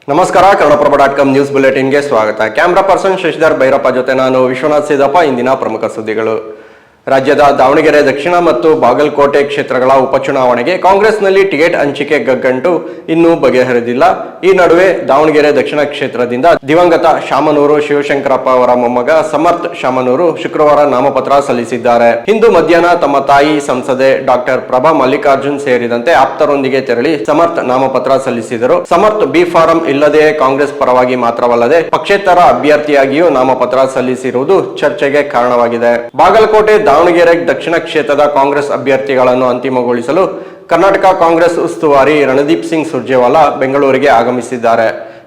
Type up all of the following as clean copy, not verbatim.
ನಮಸ್ಕಾರ. ಕನ್ನಡಪ್ರಭ.com ನ್ಯೂಸ್ ಬುಲೆಟಿನ್ಗೆ ಸ್ವಾಗತ. Camera person Shashidhar Bhyrappa ಜೊತೆ ನಾನು ವಿಶ್ವನಾಥ್ ಸಿದ್ದಪ್ಪ. ಇಂದಿನ ಪ್ರಮುಖ ಸುದ್ದಿಗಳು. ರಾಜ್ಯದ ದಾವಣಗೆರೆ ದಕ್ಷಿಣ ಮತ್ತು ಬಾಗಲಕೋಟೆ ಕ್ಷೇತ್ರಗಳ ಉಪಚುನಾವಣೆಗೆ ಕಾಂಗ್ರೆಸ್ನಲ್ಲಿ ಟಿಕೆಟ್ ಹಂಚಿಕೆ ಗಗ್ಗಂಟು ಇನ್ನೂ ಬಗೆಹರಿದಿಲ್ಲ. ಈ ನಡುವೆ ದಾವಣಗೆರೆ ದಕ್ಷಿಣ ಕ್ಷೇತ್ರದಿಂದ ದಿವಂಗತ ಶಾಮನೂರು ಶಿವಶಂಕರಪ್ಪ ಅವರ ಮೊಮ್ಮಗ ಸಮರ್ಥ್ ಶಾಮನೂರು ಶುಕ್ರವಾರ ನಾಮಪತ್ರ ಸಲ್ಲಿಸಿದ್ದಾರೆ. ಇಂದು ಮಧ್ಯಾಹ್ನ ತಮ್ಮ ತಾಯಿ ಸಂಸದೆ ಡಾಕ್ಟರ್ ಪ್ರಭಾ ಮಲ್ಲಿಕಾರ್ಜುನ್ ಸೇರಿದಂತೆ ಆಪ್ತರೊಂದಿಗೆ ತೆರಳಿ ಸಮರ್ಥ್ ನಾಮಪತ್ರ ಸಲ್ಲಿಸಿದರು. ಸಮರ್ಥ್ ಬಿ ಫಾರಂ ಇಲ್ಲದೆಯೇ ಕಾಂಗ್ರೆಸ್ ಪರವಾಗಿ ಮಾತ್ರವಲ್ಲದೆ ಪಕ್ಷೇತರ ಅಭ್ಯರ್ಥಿಯಾಗಿಯೂ ನಾಮಪತ್ರ ಸಲ್ಲಿಸಿರುವುದು ಚರ್ಚೆಗೆ ಕಾರಣವಾಗಿದೆ. ಬಾಗಲಕೋಟೆ ದಾವಣಗೆರೆ ದಕ್ಷಿಣ ಕ್ಷೇತ್ರದ ಕಾಂಗ್ರೆಸ್ ಅಭ್ಯರ್ಥಿಗಳನ್ನು ಅಂತಿಮಗೊಳಿಸಲು ಕರ್ನಾಟಕ ಕಾಂಗ್ರೆಸ್ ಉಸ್ತುವಾರಿ ರಣದೀಪ್ ಸಿಂಗ್ ಸುರ್ಜೇವಾಲಾ ಬೆಂಗಳೂರಿಗೆ ಆಗಮಿಸಿದ್ದಾರೆ.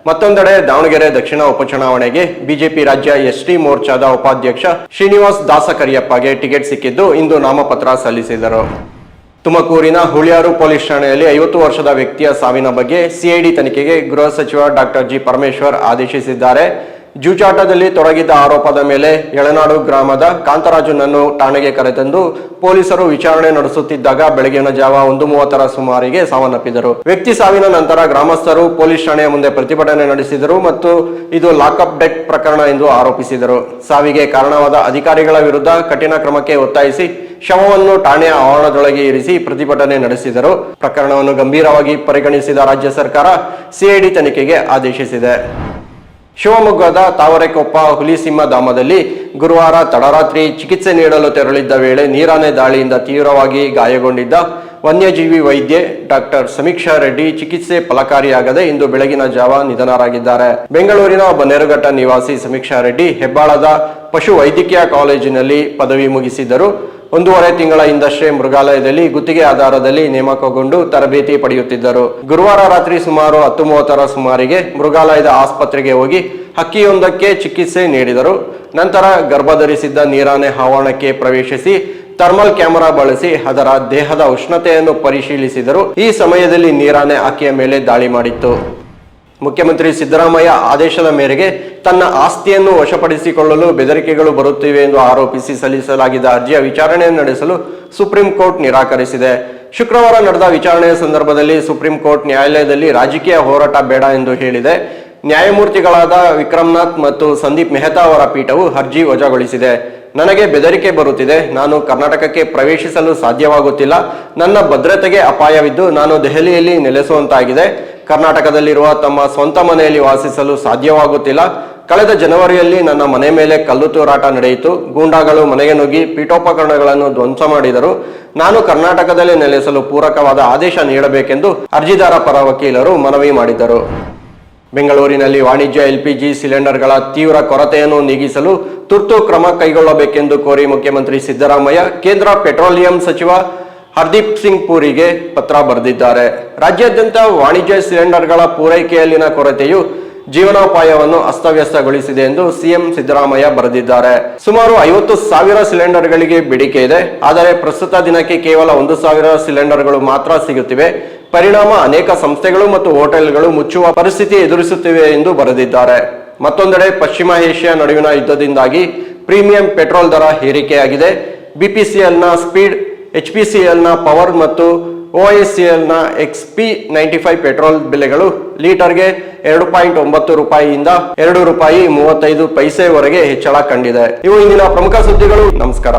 ಮತ್ತೊಂದೆಡೆ ದಾವಣಗೆರೆ ದಕ್ಷಿಣ ಉಪಚುನಾವಣೆಗೆ ಬಿಜೆಪಿ ರಾಜ್ಯ ಎಸ್ಟಿ ಮೋರ್ಚಾದ ಉಪಾಧ್ಯಕ್ಷ ಶ್ರೀನಿವಾಸ್ ದಾಸಕರಿಯಪ್ಪಗೆ ಟಿಕೆಟ್ ಸಿಕ್ಕಿದ್ದು ಇಂದು ನಾಮಪತ್ರ ಸಲ್ಲಿಸಿದರು. ತುಮಕೂರಿನ ಹುಳಿಯಾರು ಪೊಲೀಸ್ ಠಾಣೆಯಲ್ಲಿ 50 ವರ್ಷದ ವ್ಯಕ್ತಿಯ ಸಾವಿನ ಬಗ್ಗೆ ಸಿಐಡಿ ತನಿಖೆಗೆ ಗೃಹ ಸಚಿವ ಡಾಕ್ಟರ್ ಜಿ ಪರಮೇಶ್ವರ್ ಆದೇಶಿಸಿದ್ದಾರೆ. ಜೂಜಾಟದಲ್ಲಿ ತೊಡಗಿದ್ದ ಆರೋಪದ ಮೇಲೆ ಯಳನಾಡು ಗ್ರಾಮದ ಕಾಂತರಾಜುನನ್ನು ಠಾಣೆಗೆ ಕರೆತಂದು ಪೊಲೀಸರು ವಿಚಾರಣೆ ನಡೆಸುತ್ತಿದ್ದಾಗ ಬೆಳಗಿನ ಜಾವ 1:30 ಸುಮಾರಿಗೆ ಸಾವನ್ನಪ್ಪಿದರು. ವ್ಯಕ್ತಿ ಸಾವಿನ ನಂತರ ಗ್ರಾಮಸ್ಥರು ಪೊಲೀಸ್ ಠಾಣೆಯ ಮುಂದೆ ಪ್ರತಿಭಟನೆ ನಡೆಸಿದರು ಮತ್ತು ಇದು ಲಾಕಪ್ ಡೆತ್ ಪ್ರಕರಣ ಎಂದು ಆರೋಪಿಸಿದರು. ಸಾವಿಗೆ ಕಾರಣವಾದ ಅಧಿಕಾರಿಗಳ ವಿರುದ್ಧ ಕಠಿಣ ಕ್ರಮಕ್ಕೆ ಒತ್ತಾಯಿಸಿ ಶವವನ್ನು ಠಾಣೆಯ ಆವರಣದೊಳಗೆ ಇರಿಸಿ ಪ್ರತಿಭಟನೆ ನಡೆಸಿದರು. ಪ್ರಕರಣವನ್ನು ಗಂಭೀರವಾಗಿ ಪರಿಗಣಿಸಿದ ರಾಜ್ಯ ಸರ್ಕಾರ ಸಿಐಡಿ ತನಿಖೆಗೆ ಆದೇಶಿಸಿದೆ. ಶಿವಮೊಗ್ಗದ ತಾವರೆಕೊಪ್ಪ ಹುಲಿಸಿಂಹ ಧಾಮದಲ್ಲಿ ಗುರುವಾರ ತಡರಾತ್ರಿ ಚಿಕಿತ್ಸೆ ನೀಡಲು ತೆರಳಿದ್ದ ವೇಳೆ ನೀರಾನೆ ದಾಳಿಯಿಂದ ತೀವ್ರವಾಗಿ ಗಾಯಗೊಂಡಿದ್ದ ವನ್ಯಜೀವಿ ವೈದ್ಯೆ ಡಾಕ್ಟರ್ ಸಮೀಕ್ಷಾ ರೆಡ್ಡಿ ಚಿಕಿತ್ಸೆ ಫಲಕಾರಿಯಾಗದೆ ಇಂದು ಬೆಳಗಿನ ಜಾವ ನಿಧನರಾಗಿದ್ದಾರೆ. ಬೆಂಗಳೂರಿನ ಬನ್ನೇರುಘಟ್ಟ ನಿವಾಸಿ ಸಮೀಕ್ಷಾ ರೆಡ್ಡಿ ಹೆಬ್ಬಾಳದ ಪಶು ವೈದ್ಯಕೀಯ ಕಾಲೇಜಿನಲ್ಲಿ ಪದವಿ ಮುಗಿಸಿದ್ದರು. 1.5 ತಿಂಗಳ ಹಿಂದಷ್ಟೇ ಮೃಗಾಲಯದಲ್ಲಿ ಗುತ್ತಿಗೆ ಆಧಾರದಲ್ಲಿ ನೇಮಕಗೊಂಡು ತರಬೇತಿ ಪಡೆಯುತ್ತಿದ್ದರು. ಗುರುವಾರ ರಾತ್ರಿ ಸುಮಾರು 10:30 ಸುಮಾರಿಗೆ ಮೃಗಾಲಯದ ಆಸ್ಪತ್ರೆಗೆ ಹೋಗಿ ಹಕ್ಕಿಯೊಂದಕ್ಕೆ ಚಿಕಿತ್ಸೆ ನೀಡಿದರು. ನಂತರ ಗರ್ಭಧರಿಸಿದ್ದ ನೀರಾನೆ ಆವರಣಕ್ಕೆ ಪ್ರವೇಶಿಸಿ ಥರ್ಮಲ್ ಕ್ಯಾಮೆರಾ ಬಳಸಿ ಅದರ ದೇಹದ ಉಷ್ಣತೆಯನ್ನು ಪರಿಶೀಲಿಸಿದರು. ಈ ಸಮಯದಲ್ಲಿ ನೀರಾನೆ ಹಕ್ಕಿಯ ಮೇಲೆ ದಾಳಿ ಮಾಡಿತ್ತು. ಮುಖ್ಯಮಂತ್ರಿ ಸಿದ್ದರಾಮಯ್ಯ ಆದೇಶದ ಮೇರೆಗೆ ತನ್ನ ಆಸ್ತಿಯನ್ನು ವಶಪಡಿಸಿಕೊಳ್ಳಲು ಬೆದರಿಕೆಗಳು ಬರುತ್ತಿವೆ ಎಂದು ಆರೋಪಿಸಿ ಸಲ್ಲಿಸಲಾಗಿದ್ದ ಅರ್ಜಿಯ ವಿಚಾರಣೆ ನಡೆಸಲು ಸುಪ್ರೀಂ ಕೋರ್ಟ್ ನಿರಾಕರಿಸಿದೆ. ಶುಕ್ರವಾರ ನಡೆದ ವಿಚಾರಣೆಯ ಸಂದರ್ಭದಲ್ಲಿ ಸುಪ್ರೀಂ ಕೋರ್ಟ್ ನ್ಯಾಯಾಲಯದಲ್ಲಿ ರಾಜಕೀಯ ಹೋರಾಟ ಬೇಡ ಎಂದು ಹೇಳಿದೆ. ನ್ಯಾಯಮೂರ್ತಿಗಳಾದ ವಿಕ್ರಮ್ನಾಥ್ ಮತ್ತು ಸಂದೀಪ್ ಮೆಹ್ತಾ ಅವರ ಪೀಠವು ಅರ್ಜಿ ವಜಾಗೊಳಿಸಿದೆ. ನನಗೆ ಬೆದರಿಕೆ ಬರುತ್ತಿದೆ. ನಾನು ಕರ್ನಾಟಕಕ್ಕೆ ಪ್ರವೇಶಿಸಲು ಸಾಧ್ಯವಾಗುತ್ತಿಲ್ಲ. ನನ್ನ ಭದ್ರತೆಗೆ ಅಪಾಯವಿದ್ದು ನಾನು ದೆಹಲಿಯಲ್ಲಿ ನೆಲೆಸುವಂತಾಗಿದೆ. ಕರ್ನಾಟಕದಲ್ಲಿರುವ ತಮ್ಮ ಸ್ವಂತ ಮನೆಯಲ್ಲಿ ವಾಸಿಸಲು ಸಾಧ್ಯವಾಗುತ್ತಿಲ್ಲ. ಕಳೆದ ಜನವರಿಯಲ್ಲಿ ನನ್ನ ಮನೆ ಮೇಲೆ ಕಲ್ಲು ತೂರಾಟ ನಡೆಯಿತು. ಗೂಂಡಾಗಳು ಮನೆಗೆ ನುಗ್ಗಿ ಪೀಠೋಪಕರಣಗಳನ್ನು ಧ್ವಂಸ ಮಾಡಿದರು. ನಾನು ಕರ್ನಾಟಕದಲ್ಲಿ ನೆಲೆಸಲು ಪೂರಕವಾದ ಆದೇಶ ನೀಡಬೇಕೆಂದು ಅರ್ಜಿದಾರ ಪರ ವಕೀಲರು ಮನವಿ ಮಾಡಿದರು. ಬೆಂಗಳೂರಿನಲ್ಲಿ ವಾಣಿಜ್ಯ LPG ಸಿಲಿಂಡರ್ಗಳ ತೀವ್ರ ಕೊರತೆಯನ್ನು ನೀಗಿಸಲು ತುರ್ತು ಕ್ರಮ ಕೈಗೊಳ್ಳಬೇಕೆಂದು ಕೋರಿ ಮುಖ್ಯಮಂತ್ರಿ ಸಿದ್ದರಾಮಯ್ಯ ಕೇಂದ್ರ ಪೆಟ್ರೋಲಿಯಂ ಸಚಿವ ಹರ್ದೀಪ್ ಸಿಂಗ್ ಪುರಿಗೆ ಪತ್ರ ಬರೆದಿದ್ದಾರೆ. ರಾಜ್ಯಾದ್ಯಂತ ವಾಣಿಜ್ಯ ಸಿಲಿಂಡರ್ಗಳ ಪೂರೈಕೆಯಲ್ಲಿನ ಕೊರತೆಯು ಜೀವನೋಪಾಯವನ್ನು ಅಸ್ತವ್ಯಸ್ತಗೊಳಿಸಿದೆ ಎಂದು ಸಿಎಂ ಸಿದ್ದರಾಮಯ್ಯ ಬರೆದಿದ್ದಾರೆ. ಸುಮಾರು 50,000 ಸಿಲಿಂಡರ್ಗಳಿಗೆ ಬೇಡಿಕೆ ಇದೆ. ಆದರೆ ಪ್ರಸ್ತುತ ದಿನಕ್ಕೆ ಕೇವಲ 1,000 ಸಿಲಿಂಡರ್ಗಳು ಮಾತ್ರ ಸಿಗುತ್ತಿವೆ. ಪರಿಣಾಮ ಅನೇಕ ಸಂಸ್ಥೆಗಳು ಮತ್ತು ಹೋಟೆಲ್ಗಳು ಮುಚ್ಚುವ ಪರಿಸ್ಥಿತಿ ಎದುರಿಸುತ್ತಿವೆ ಎಂದು ಬರೆದಿದ್ದಾರೆ. ಮತ್ತೊಂದೆಡೆ ಪಶ್ಚಿಮ ಏಷ್ಯಾ ನಡುವಿನ ಯುದ್ಧದಿಂದಾಗಿ ಪ್ರೀಮಿಯಂ ಪೆಟ್ರೋಲ್ ದರ ಏರಿಕೆಯಾಗಿದೆ. BPCLನ ಸ್ಪೀಡ್, HPCLನ ಪವರ್ ಮತ್ತು OICLನ XP95 ಪೆಟ್ರೋಲ್ ಬೆಲೆಗಳು ಲೀಟರ್ಗೆ 2.9 ರೂಪಾಯಿಯಿಂದ ₹2.35 ವರೆಗೆ ಹೆಚ್ಚಳ ಕಂಡಿದೆ. ಇವು ಇಂದಿನ ಪ್ರಮುಖ ಸುದ್ದಿಗಳು. ನಮಸ್ಕಾರ.